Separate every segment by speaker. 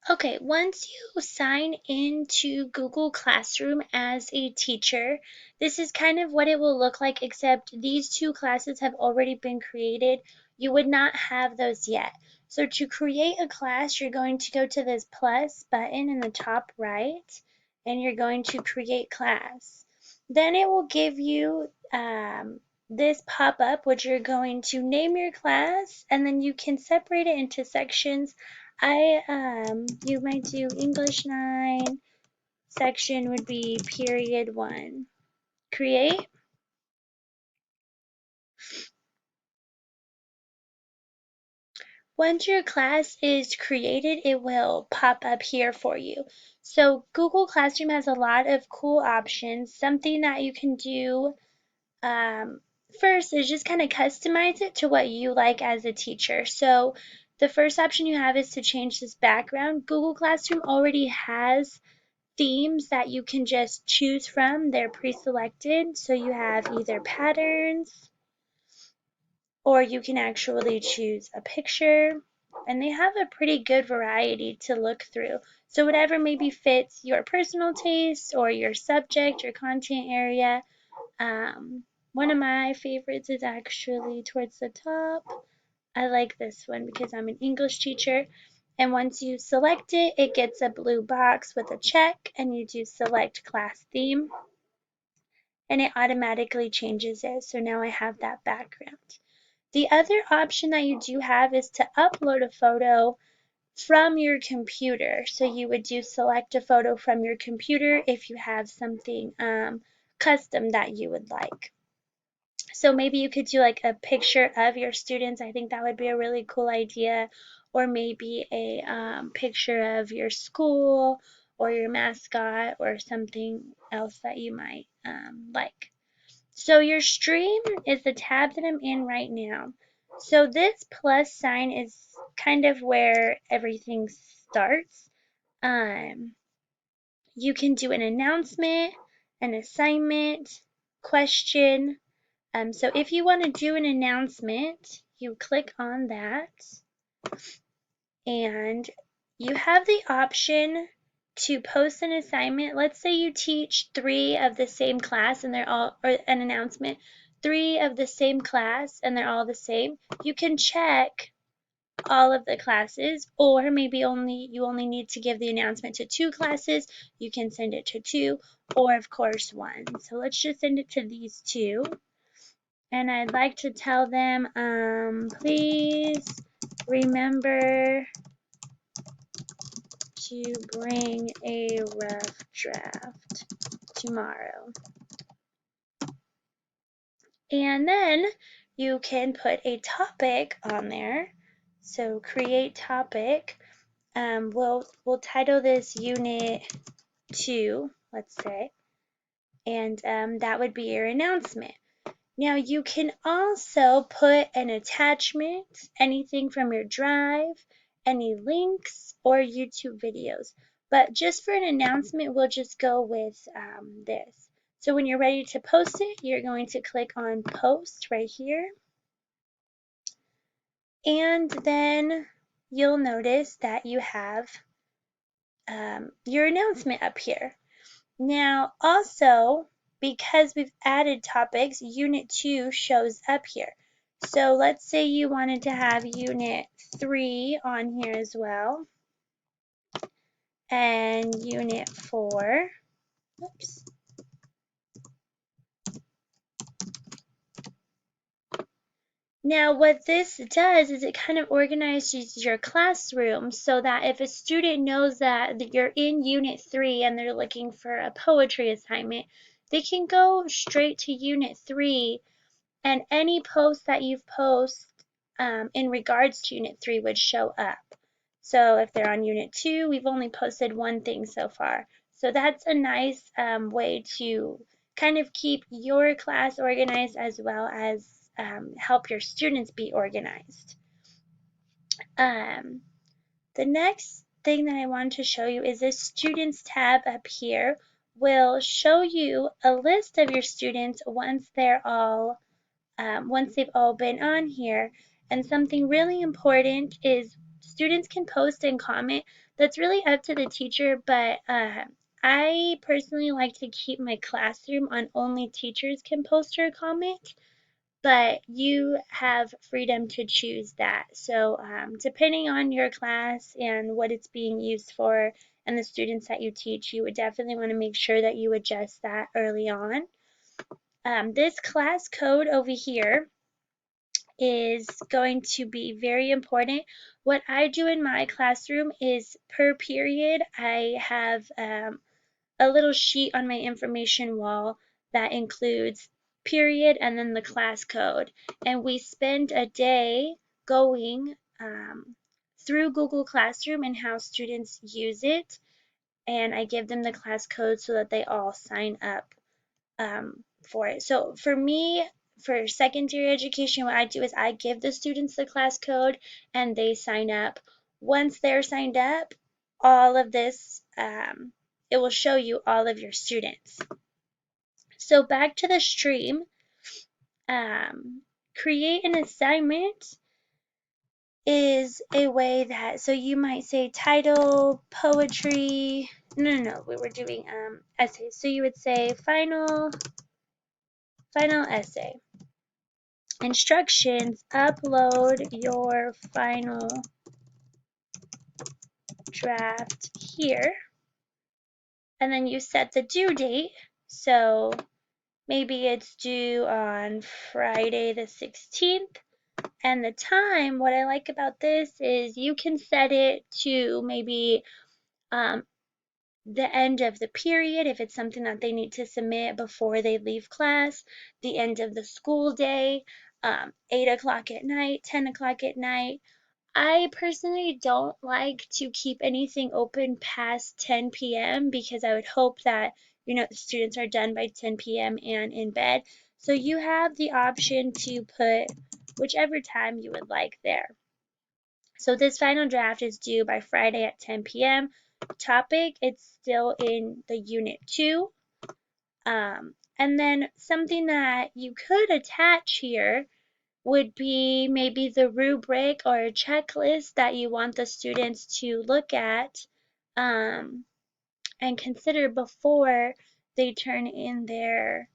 Speaker 1: Okay, once you sign into Google Classroom as a teacher, this is kind of what it will look like, except these two classes have already been created. You would not have those yet. So to create a class, you're going to go to this plus button in the top right, and you're going to create class. Then it will give you this pop-up, which you're going to name your class, and then you can separate it into sections. You might do English 9, section would be period 1. Create. Once your class is created, it will pop up here for you. So Google Classroom has a lot of cool options. Something that you can do first is just kind of customize it to what you like as a teacher. So the first option you have is to change this background. Google Classroom already has themes that you can just choose from. They're pre-selected, so you have either patterns or you can actually choose a picture, and they have a pretty good variety to look through. So whatever maybe fits your personal taste or your subject or content area. One of my favorites is actually towards the top. I like this one because I'm an English teacher. And once you select it, it gets a blue box with a check, and you do select class theme, and it automatically changes it. So now I have that background. The other option that you do have is to upload a photo from your computer. So you would do select a photo from your computer if you have something custom that you would like. So maybe you could do like a picture of your students. I think that would be a really cool idea. Or maybe a picture of your school or your mascot or something else that you might like. So your stream is the tab that I'm in right now. So this plus sign is kind of where everything starts. You can do an announcement, an assignment, question. So if you want to do an announcement, you click on that, and you have the option to post an assignment. Let's say you teach 3 of the same class and they're all, or an announcement, 3 of the same class and they're all the same. You can check all of the classes, or maybe you only need to give the announcement to 2 classes. You can send it to 2, or of course 1. So let's just send it to these 2. And I'd like to tell them, please remember to bring a rough draft tomorrow. And then you can put a topic on there. So create topic. We'll title this Unit 2, let's say, and that would be your announcement. Now you can also put an attachment, anything from your drive, any links, or YouTube videos. But just for an announcement, we'll just go with this. So when you're ready to post it, you're going to click on post right here. And then you'll notice that you have your announcement up here. Now also, because we've added topics, Unit 2 shows up here. So let's say you wanted to have Unit 3 on here as well, and Unit 4. Oops. Now what this does is it kind of organizes your classroom so that if a student knows that you're in Unit 3 and they're looking for a poetry assignment, they can go straight to Unit 3, and any post that you've posted in regards to Unit 3 would show up. So if they're on Unit 2, we've only posted one thing so far. So that's a nice way to kind of keep your class organized as well as help your students be organized. The next thing that I want to show you is this Students tab up here will show you a list of your students once they've all been on here. And something really important is students can post and comment. That's really up to the teacher, but I personally like to keep my classroom on only teachers can post or comment, but you have freedom to choose that. So depending on your class and what it's being used for and the students that you teach, you would definitely want to make sure that you adjust that early on. This class code over here is going to be very important. What I do in my classroom is per period, I have a little sheet on my information wall that includes period and then the class code. And we spend a day going through Google Classroom and how students use it. And I give them the class code so that they all sign up for it. So for me, for secondary education, what I do is I give the students the class code and they sign up. Once they're signed up, all of this, it will show you all of your students. So back to the stream, create an assignment is a way that, so you might say title, poetry, no, we were doing essays. So you would say final essay. Instructions, upload your final draft here. And then you set the due date. So maybe it's due on Friday the 16th. And the time, what I like about this is you can set it to maybe the end of the period if it's something that they need to submit before they leave class, the end of the school day, 8 o'clock at night, 10 o'clock at night. I personally don't like to keep anything open past 10 p.m. because I would hope that, the students are done by 10 p.m. and in bed. So you have the option to put whichever time you would like there. So this final draft is due by Friday at 10 p.m. Topic, it's still in the Unit 2. And then something that you could attach here would be maybe the rubric or a checklist that you want the students to look at and consider before they turn in their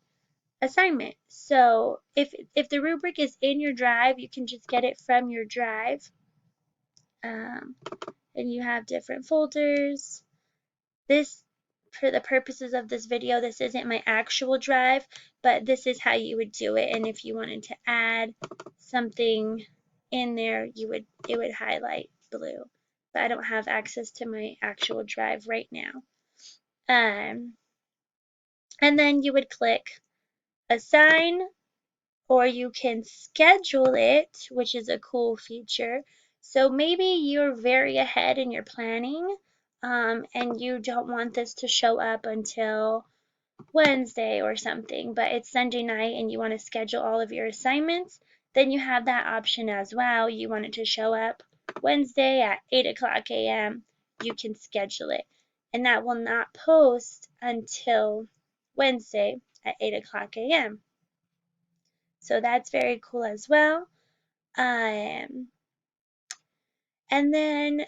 Speaker 1: assignment. So if the rubric is in your drive, you can just get it from your drive. And you have different folders. This, for the purposes of this video, this isn't my actual drive, but this is how you would do it. And if you wanted to add something in there, it would highlight blue. But I don't have access to my actual drive right now. And then you would click assign, or you can schedule it, which is a cool feature. So maybe you're very ahead in your planning and you don't want this to show up until Wednesday or something, but it's Sunday night and you want to schedule all of your assignments, then you have that option as well. You want it to show up Wednesday at 8 o'clock a.m. You can schedule it, and that will not post until Wednesday at 8 o'clock a.m. So that's very cool as well. And then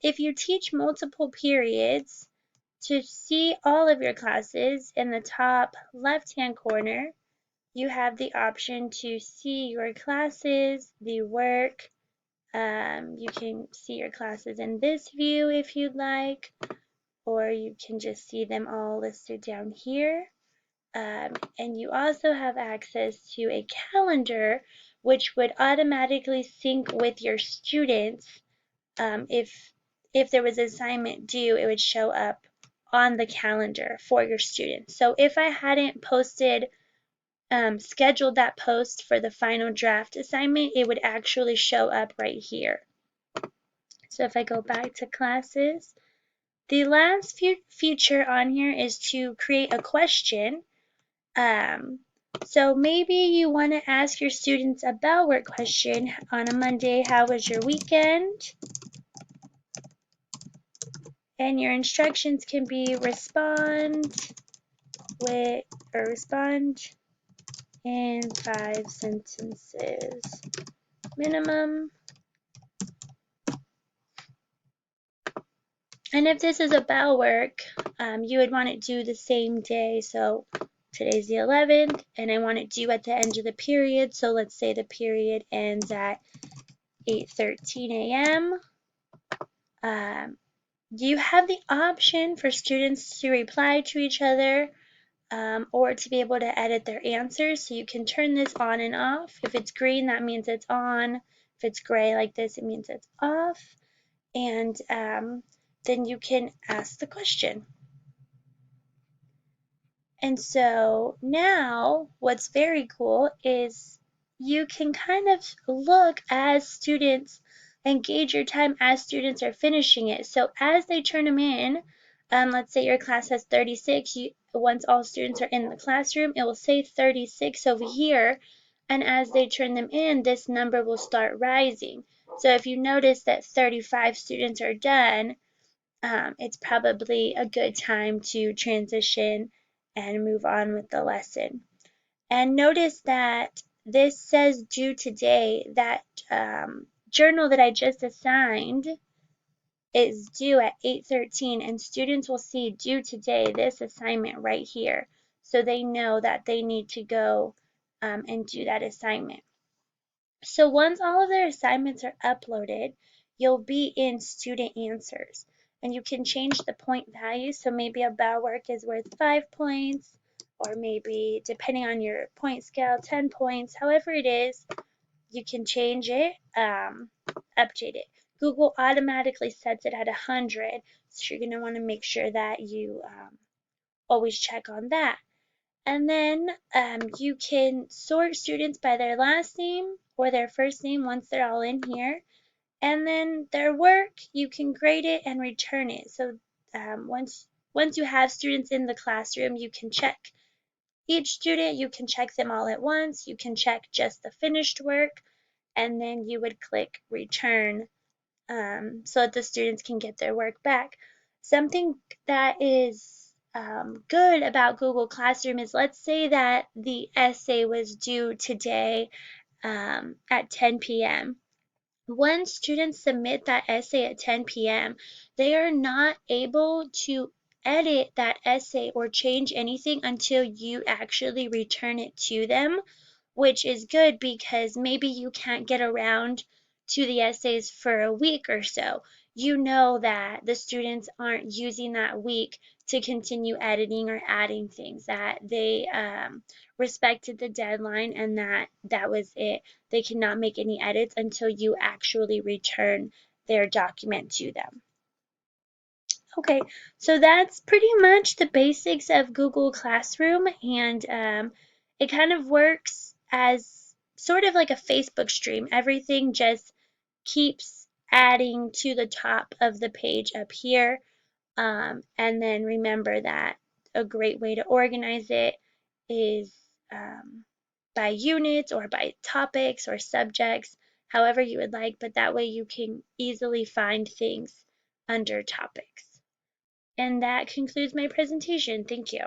Speaker 1: if you teach multiple periods, to see all of your classes, in the top left-hand corner, you have the option to see your classes, the work. You can see your classes in this view if you'd like, or you can just see them all listed down here. And you also have access to a calendar, which would automatically sync with your students. If there was an assignment due, it would show up on the calendar for your students. So if I hadn't scheduled that post for the final draft assignment, it would actually show up right here. So if I go back to classes, the last feature on here is to create a question. So maybe you want to ask your students about work question on a Monday, how was your weekend? And your instructions can be respond in 5 sentences minimum. And if this is a bell work, you would want it due the same day. So today's the 11th, and I want it due at the end of the period. So let's say the period ends at 8:13 a.m. You have the option for students to reply to each other or to be able to edit their answers. So you can turn this on and off. If it's green, that means it's on. If it's gray like this, it means it's off. And then you can ask the question. And so now what's very cool is you can kind of look as students and gauge your time as students are finishing it. So as they turn them in, let's say your class has 36, once all students are in the classroom, it will say 36 over here. And as they turn them in, this number will start rising. So if you notice that 35 students are done, it's probably a good time to transition and move on with the lesson. And notice that this says due today. That journal that I just assigned is due at 8:13, and students will see due today this assignment right here. So they know that they need to go and do that assignment. So once all of their assignments are uploaded, you'll be in student answers, and you can change the point value. So maybe a bell work is worth 5 points, or maybe depending on your point scale, 10 points. However it is, you can change it, update it. Google automatically sets it at 100, so you're going to want to make sure that you always check on that. And then you can sort students by their last name or their first name once they're all in here. And then their work, you can grade it and return it. So once you have students in the classroom, you can check each student. You can check them all at once. You can check just the finished work, and then you would click return so that the students can get their work back. Something that is good about Google Classroom is, let's say that the essay was due today at 10 p.m. When students submit that essay at 10 p.m., they are not able to edit that essay or change anything until you actually return it to them, which is good because maybe you can't get around to the essays for a week or so. You know that the students aren't using that week to continue editing or adding things, that they respected the deadline, and that was it. They cannot make any edits until you actually return their document to them. Okay, so that's pretty much the basics of Google Classroom, and it kind of works as sort of like a Facebook stream. Everything just keeps adding to the top of the page up here. And then remember that a great way to organize it is by units or by topics or subjects, however you would like, but that way you can easily find things under topics. And that concludes my presentation. Thank you.